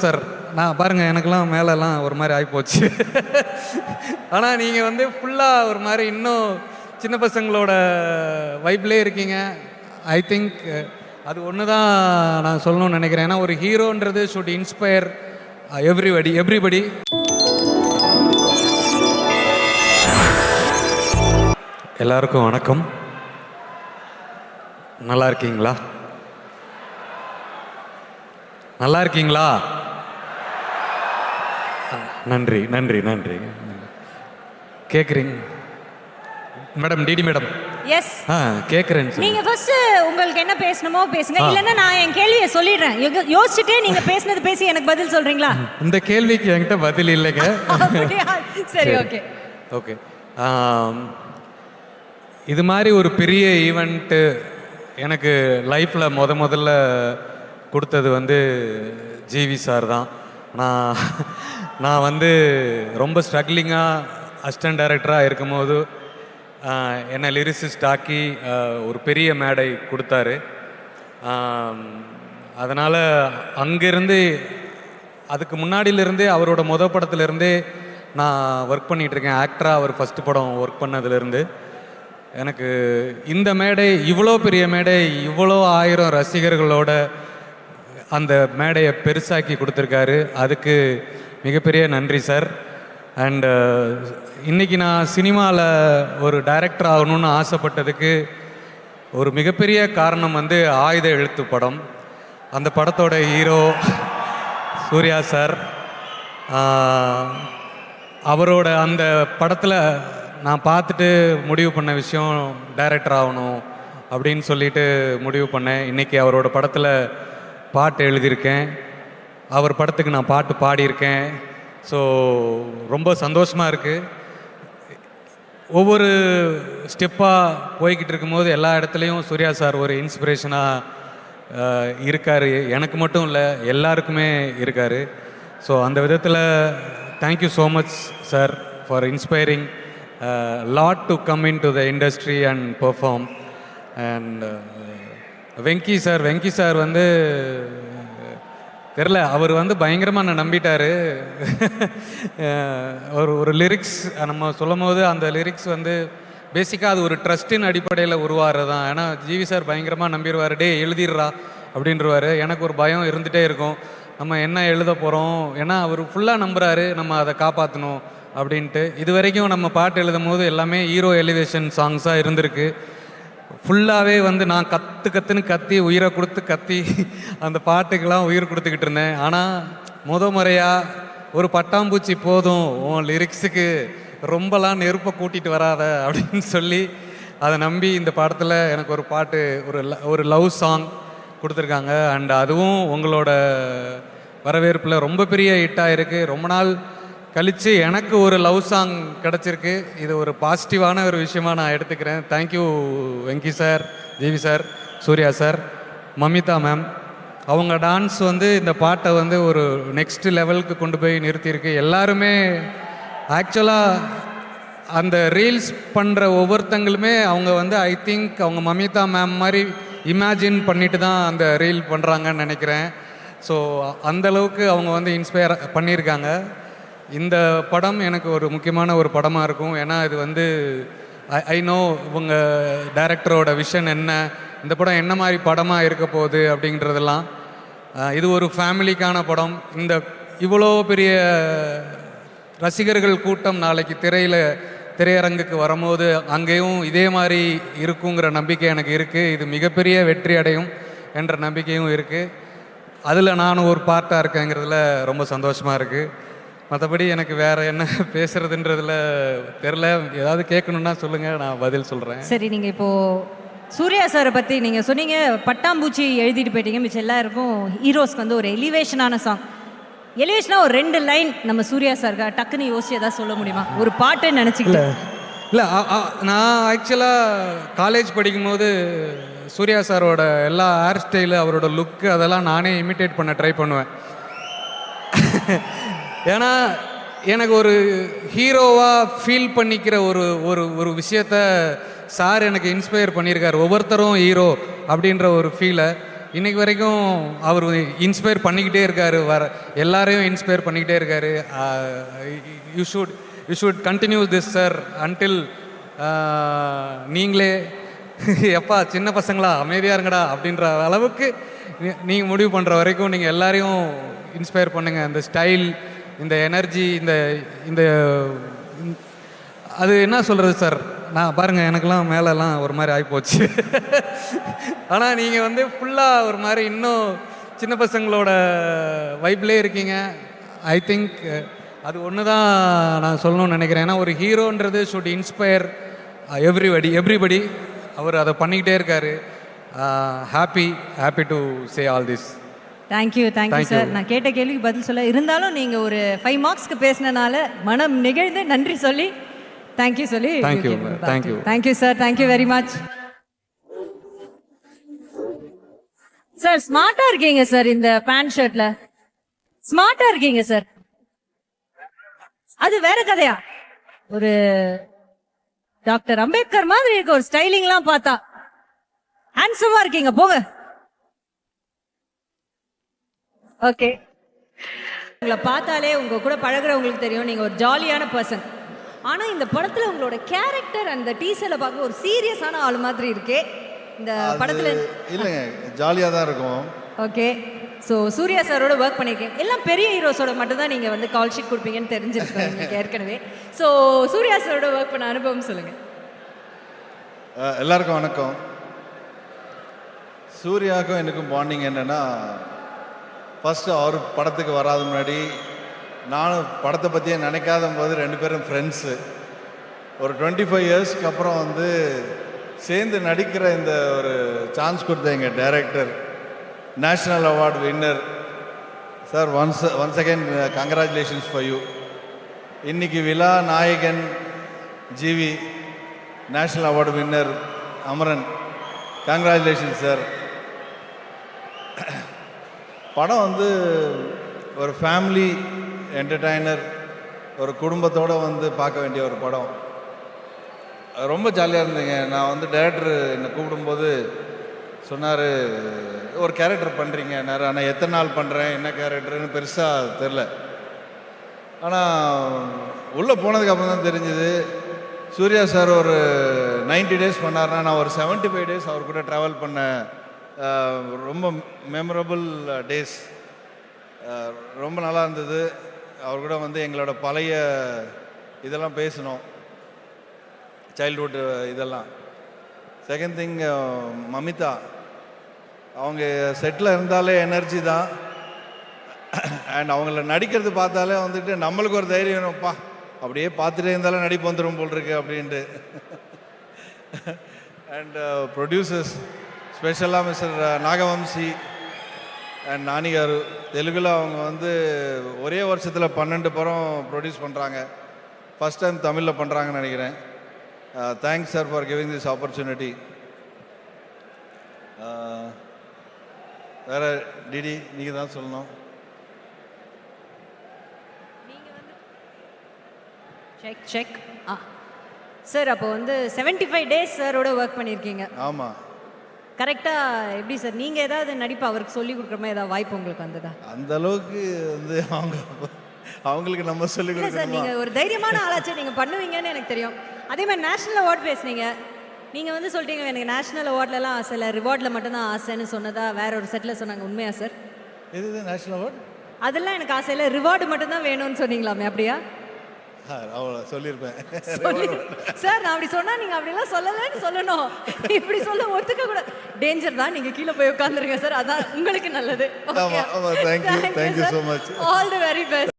Sir. நான் பாருங்கள் எனக்கெல்லாம் மேலெல்லாம் ஒரு மாதிரி ஆகிப்போச்சு. ஆனால் நீங்கள் வந்து ஃபுல்லாக ஒரு மாதிரி இன்னும் சின்ன பசங்களோட வைப்லேயே இருக்கீங்க. ஐ திங்க் அது ஒன்று தான் நான் சொல்லணும்னு நினைக்கிறேன். ஏன்னா ஒரு ஹீரோன்றது ஷுட் இன்ஸ்பயர் எவ்ரிபடி. எல்லாருக்கும் வணக்கம். நல்லா இருக்கீங்களா? நல்லா இருக்கீங்களா? நன்றி நன்றி நன்றி. கேட்குறீங்க மேடம்? DD madam. எஸ். கேட்குறேன். நீங்க ஃபர்ஸ்ட் உங்களுக்கு என்ன பேசணுமோ பேசுங்க, இல்லைன்னா நான் என் கேள்வியை சொல்லிடுறேன். யோசிச்சுட்டே நீங்க பேசுனது பேசி எனக்கு பதில் சொல்றீங்களா? இந்த கேள்விக்கு என்கிட்ட பதில் இல்லைங்க. சரி, ஓகே ஓகே. இது மாதிரி ஒரு பெரிய ஈவெண்ட்டு எனக்கு லைஃப்பில் முதல்ல கொடுத்தது வந்து ஜிவி சார் தான். நான் வந்து ரொம்ப ஸ்ட்ரகிளிங்காக அசிஸ்டன்ட் டைரக்டராக இருக்கும்போது என்னை லிரிசிஸ்ட் ஆக்கி ஒரு பெரிய மேடை கொடுத்தாரு. அதனால் அங்கேருந்து அதுக்கு முன்னாடியிலேருந்தே அவரோட படத்துலேருந்தே நான் ஒர்க் பண்ணிகிட்ருக்கேன். ஆக்டராக அவர் ஃபஸ்ட்டு படம் ஒர்க் பண்ணதுலேருந்து எனக்கு இந்த மேடை, இவ்வளோ பெரிய மேடை, இவ்வளோ 1000 ரசிகர்களோட அந்த மேடையை பெருசாக்கி கொடுத்துருக்காரு. அதுக்கு மிகப்பெரிய நன்றி சார். அண்டு இன்றைக்கி நான் சினிமாவில் ஒரு டைரக்டர் ஆகணும்னு ஆசைப்பட்டதுக்கு ஒரு மிகப்பெரிய காரணம் வந்து ஆயுத எழுத்து படம். அந்த படத்தோட ஹீரோ சூர்யா சார். அவரோட அந்த படத்தில் நான் பார்த்துட்டு முடிவு பண்ண விஷயம் டைரக்டர் ஆகணும் அப்படின்னு சொல்லிட்டு முடிவு பண்ணேன். இன்றைக்கி அவரோட படத்தில் பாட்டு எழுதியிருக்கேன், அவர் படத்துக்கு நான் பாட்டு பாடியிருக்கேன். ஸோ ரொம்ப சந்தோஷமாக இருக்குது. ஒவ்வொரு ஸ்டெப்பாக போய்கிட்டு இருக்கும்போது எல்லா இடத்துலையும் சூர்யா சார் ஒரு இன்ஸ்பிரேஷனாக இருக்கார். எனக்கு மட்டும் இல்லை, எல்லாருக்குமே இருக்கார். ஸோ அந்த விதத்தில் thank you so much sir for inspiring lot to come into the industry and perform. And Venky sir வந்து தெரில, அவர் வந்து பயங்கரமாக நான் நம்பிட்டார். ஒரு லிரிக்ஸ் நம்ம சொல்லும் போது அந்த லிரிக்ஸ் வந்து பேசிக்காக அது ஒரு ட்ரஸ்டின் அடிப்படையில் உருவாகிறது தான். ஏன்னா ஜிவி சார் பயங்கரமாக நம்பிடுவார். டே எழுதிடுறா அப்படின்றவாரு. எனக்கு ஒரு பயம் இருந்துகிட்டே இருக்கும், நம்ம என்ன எழுத போகிறோம். ஏன்னா அவர் ஃபுல்லாக நம்புகிறாரு, நம்ம அதை காப்பாற்றணும் அப்படின்ட்டு. இது வரைக்கும் நம்ம பாட்டு எழுதும் போது எல்லாமே ஹீரோ எலிவேஷன் சாங்ஸாக இருந்திருக்கு. ஃபுல்லாகவே வந்து நான் கற்றுன்னு கத்தி உயிரை கொடுத்து கத்தி அந்த பாட்டுக்கெல்லாம் உயிர் கொடுத்துக்கிட்டு இருந்தேன். ஆனால் முறையாக ஒரு பட்டாம்பூச்சி போதும், உன் லிரிக்ஸுக்கு ரொம்பலாம் நெருப்பை கூட்டிகிட்டு வராத அப்படின்னு சொல்லி அதை நம்பி இந்த படத்தில் எனக்கு ஒரு பாட்டு, ஒரு லவ் சாங் கொடுத்துருக்காங்க. அண்ட் அதுவும் உங்களோட வரவேற்பில் ரொம்ப பெரிய ஹிட்டாக இருக்குது. ரொம்ப நாள் கழித்து எனக்கு ஒரு லவ் சாங் கிடச்சிருக்கு. இது ஒரு பாசிட்டிவான ஒரு விஷயமாக நான் எடுத்துக்கிறேன். Thank you Venky sir, GV sir, Suriya sir, Mamitha ma'am. அவங்க டான்ஸ் வந்து இந்த பாட்டை வந்து ஒரு நெக்ஸ்ட் லெவலுக்கு கொண்டு போய் நிறுத்தியிருக்கு. எல்லாருமே ஆக்சுவலாக அந்த ரீல்ஸ் பண்ணுற ஒவ்வொருத்தங்களுமே அவங்க வந்து ஐ திங்க் அவங்க மமிதா மேம் மாதிரி இமேஜின் பண்ணிட்டு தான் அந்த ரீல் பண்ணுறாங்கன்னு நினைக்கிறேன். ஸோ அந்தளவுக்கு அவங்க வந்து இன்ஸ்பயர் பண்ணியிருக்காங்க. இந்த படம் எனக்கு ஒரு முக்கியமான ஒரு படமாக இருக்கும். ஏன்னா இது வந்து ஐ நோ இவங்க டைரக்டரோட விஷன் என்ன, இந்த படம் என்ன மாதிரி படமாக இருக்க போகுது அப்படின்றதெல்லாம். இது ஒரு ஃபேமிலிக்கான படம். இந்த இவ்வளோ பெரிய ரசிகர்கள் கூட்டம் நாளைக்கு திரையரங்குக்கு வரும்போது அங்கேயும் இதே மாதிரி இருக்குங்கிற நம்பிக்கை எனக்கு இருக்குது. இது மிகப்பெரிய வெற்றி அடையும் என்ற நம்பிக்கையும் இருக்குது. அதில் நானும் ஒரு பார்ட்டாக இருக்கேங்கிறதுல ரொம்ப சந்தோஷமாக இருக்குது. மற்றபடி எனக்கு வேறு என்ன பேசுகிறதுன்றதில் தெரில. ஏதாவது கேட்கணுன்னா சொல்லுங்கள், நான் பதில் சொல்கிறேன். சரி, நீங்கள் இப்போது சூர்யா சாரை பற்றி நீங்கள் சொன்னீங்க, பட்டாம்பூச்சி எழுதிட்டு போயிட்டீங்க. மிச்சம் எல்லாருக்கும் ஹீரோஸ்க்கு வந்து ஒரு எலிவேஷனான சாங், எலிவேஷனாக ஒரு 2 லைன் நம்ம சூர்யா சாருக்கா டக்குன்னு யோசிச்சு ஏதாவது சொல்ல முடியுமா? ஒரு பாட்டுன்னு நினச்சிக்கல. இல்லை, நான் ஆக்சுவலாக காலேஜ் படிக்கும்போது சூர்யா சாரோட எல்லா ஹேர் ஸ்டைலு, அவரோட லுக்கு, அதெல்லாம் நானே இமிட்டேட் பண்ண ட்ரை பண்ணுவேன். ஏன்னா எனக்கு ஒரு ஹீரோவாக ஃபீல் பண்ணிக்கிற ஒரு விஷயத்த சார் எனக்கு இன்ஸ்பயர் பண்ணியிருக்கார். ஒவ்வொருத்தரும் ஹீரோ அப்படின்ற ஒரு ஃபீலை இன்னைக்கு வரைக்கும் அவர் இன்ஸ்பயர் பண்ணிக்கிட்டே இருக்காரு, எல்லாரையும் இன்ஸ்பயர் பண்ணிக்கிட்டே இருக்காரு. You should continue this sir until நீங்களே எப்பா சின்ன பசங்களா அமைதியாக இருங்கடா அப்படின்ற அளவுக்கு நீங்கள் முடிவு பண்ணுற வரைக்கும் நீங்கள் எல்லாரையும் இன்ஸ்பயர் பண்ணுங்கள். இந்த ஸ்டைல், இந்த எனர்ஜி, இந்த இந்த அது என்ன சொல்கிறது சார், நான் பாருங்கள் எனக்கெல்லாம் மேலெல்லாம் ஒரு மாதிரி ஆகிப்போச்சு. ஆனால் நீங்கள் வந்து ஃபுல்லாக ஒரு மாதிரி இன்னும் சின்ன பசங்களோட வைப்லேயே இருக்கீங்க. ஐ திங்க் அது ஒன்று தான் நான் சொல்லணும்னு நினைக்கிறேன். ஏன்னா ஒரு ஹீரோன்றது ஷுட் இன்ஸ்பயர் எவ்ரிபடி. அவர் அதை பண்ணிக்கிட்டே இருக்காரு. Happy to say all this. Thank you sir. நான் கேட்ட கேள்விக்கு பதில் சொல்ல இருந்தாலும் நீங்கள் ஒரு 5 மார்க்ஸ்க்கு பேசினனால மனம் நெகிழ்ந்து நன்றி சொல்லி தேங்க்யூ சொல்லி thank you sir. Thank you very much sir. ஸ்மார்ட்டா இருக்கீங்க சார், இந்த பேண்ட் ஷர்ட்ல ஸ்மார்ட்டா இருக்கீங்க சார். அது வேற கதையா, ஒரு டாக்டர் அம்பேத்கர் மாதிரி இருக்கு ஒரு ஸ்டைலிங்லாம் பார்த்தா. ஹேண்ட்ஸமா இருக்கீங்க போங்க. ஓகே, உங்களை பார்த்தாலே உங்க கூட பழகுறவங்களுக்கு தெரியும் நீங்க ஒரு ஜாலியான பர்சன். ஆனா இந்த படத்துல உங்களோட கேரக்டர் அந்த டீசர்ல பார்க்க ஒரு சீரியஸான ஆள் மாதிரி இருக்கே இந்த படத்துல. இல்லைங்க, ஜாலியாக தான் இருக்கும். ஓகே, ஸோ சூர்யா சாரோட ஒர்க் பண்ணியிருக்கேன். எல்லாம் பெரிய ஹீரோஸோட மட்டும் தான் நீங்கள் வந்து கால் ஷீட் கொடுப்பீங்கன்னு தெரிஞ்சிருக்கேன் உங்களுக்கு ஏற்கனவே. ஸோ சூர்யா சாரோட ஒர்க் பண்ண அனுபவம் சொல்லுங்கள். எல்லாருக்கும் வணக்கம். சூர்யாவுக்கும் எனக்கும் பாண்டிங் என்னென்னா, ஃபஸ்ட்டு அவர் படத்துக்கு வராத முன்னாடி நானும் படத்தை பற்றியே நினைக்காத போது 2 பேரும் ஃப்ரெண்ட்ஸு. ஒரு 25 இயர்ஸ்க்கு அப்புறம் வந்து சேர்ந்து நடிக்கிற இந்த ஒரு சான்ஸ் கொடுத்த எங்கள் director, national award winner sir, once again congratulations for you. இன்னைக்கு விழா நாயகன் GV, national award winner Amaran, congratulations sir. படம் வந்து ஒரு ஃபேமிலி என்டர்டைனர், ஒரு குடும்பத்தோடு வந்து பார்க்க வேண்டிய ஒரு படம். ரொம்ப ஜாலியாக இருந்தேங்க. நான் வந்து டைரக்டர் என்னை கூப்பிடும்போது சொன்னார், ஒரு கேரக்டர் பண்ணுறீங்க நேரம், ஆனால் எத்தனை நாள் பண்ணுறேன் என்ன கேரக்டர்னு பெருசாக தெரில. ஆனால் உள்ளே போனதுக்கப்புறம் தான் தெரிஞ்சுது, சூர்யா சார் ஒரு 90 டேஸ் பண்ணார்னா நான் ஒரு 75 டேஸ் அவர் கூட ட்ராவல் பண்ண ரொம்ப மெமரபுள் டேஸ். ரொம்ப நல்லா இருந்தது. அவர் கூட வந்து எங்களோட பழைய இதெல்லாம் பேசணும், சைல்ட்ஹுட் இதெல்லாம். செகண்ட் திங், மமிதா அவங்க செட்டில் இருந்தாலே எனர்ஜி தான். அண்ட் அவங்கள நடிக்கிறது பார்த்தாலே வந்துட்டு நம்மளுக்கு ஒரு தைரியம் வேணும்ப்பா, அப்படியே பார்த்துட்டே இருந்தாலும் நடிப்பு வந்துடும் போல் இருக்கு அப்படின்ட்டு. அண்ட் ப்ரொடியூசர்ஸ் ஸ்பெஷலாக மிஸ்டர் நாகவம்சி அண்ட் நானி காரு, தெலுங்கில் அவங்க வந்து ஒரே வருஷத்தில் 12 படம் ப்ரொடியூஸ் பண்ணுறாங்க. ஃபஸ்ட் டைம் தமிழில் பண்ணுறாங்கன்னு நினைக்கிறேன். Thanks sir for giving this opportunity. வேறு டிடி நீங்கள் தான் சொல்லணும். Check sir. அப்போ வந்து 75 டேஸ் சாரோட ஒர்க் பண்ணியிருக்கீங்க. ஆமாம், கரெக்டாக. எப்படி சார் நீங்கள் ஏதாவது நடிப்பு அவருக்கு சொல்லி கொடுக்குற மாதிரி ஏதாவது வாய்ப்பு உங்களுக்கு வந்ததா? அந்த அளவுக்கு வந்து அவங்களுக்கு நம்ம சொல்லி இல்லை சார், கொடுக்கணும். நீங்கள் ஒரு தைரியமான ஆளாச்சு, நீங்கள் பண்ணுவீங்கன்னு எனக்கு தெரியும். அதே மாதிரி நேஷ்னல் அவார்ட் பேசுனீங்க. நீங்கள் வந்து சொல்லிட்டீங்க எனக்கு நேஷ்னல் அவார்ட்லலாம் ஆசை இல்லை, ரிவார்டில் மட்டும்தான் ஆசைன்னு சொன்னதா வேற ஒரு செட்டில் சொன்னாங்க. உண்மையா சார்? எது நேஷ்னல் அவார்ட்? அதெல்லாம் எனக்கு ஆசை இல்லை, ரிவார்டு மட்டும்தான் வேணும்னு சொன்னீங்களாமே, அப்படியா? அவ்வளோ சொல்லியிருப்பேன் சார். நான் அப்படி சொன்னா நீங்க அப்படிலாம் சொல்லலன்னு சொல்லணும். இப்படி சொல்ல ஒத்துக்க கூட டேஞ்சர் தான். நீங்க கீழே போய் உட்காந்துருங்க சார், அதான் உங்களுக்கு நல்லது. Thank you so much. All the very best.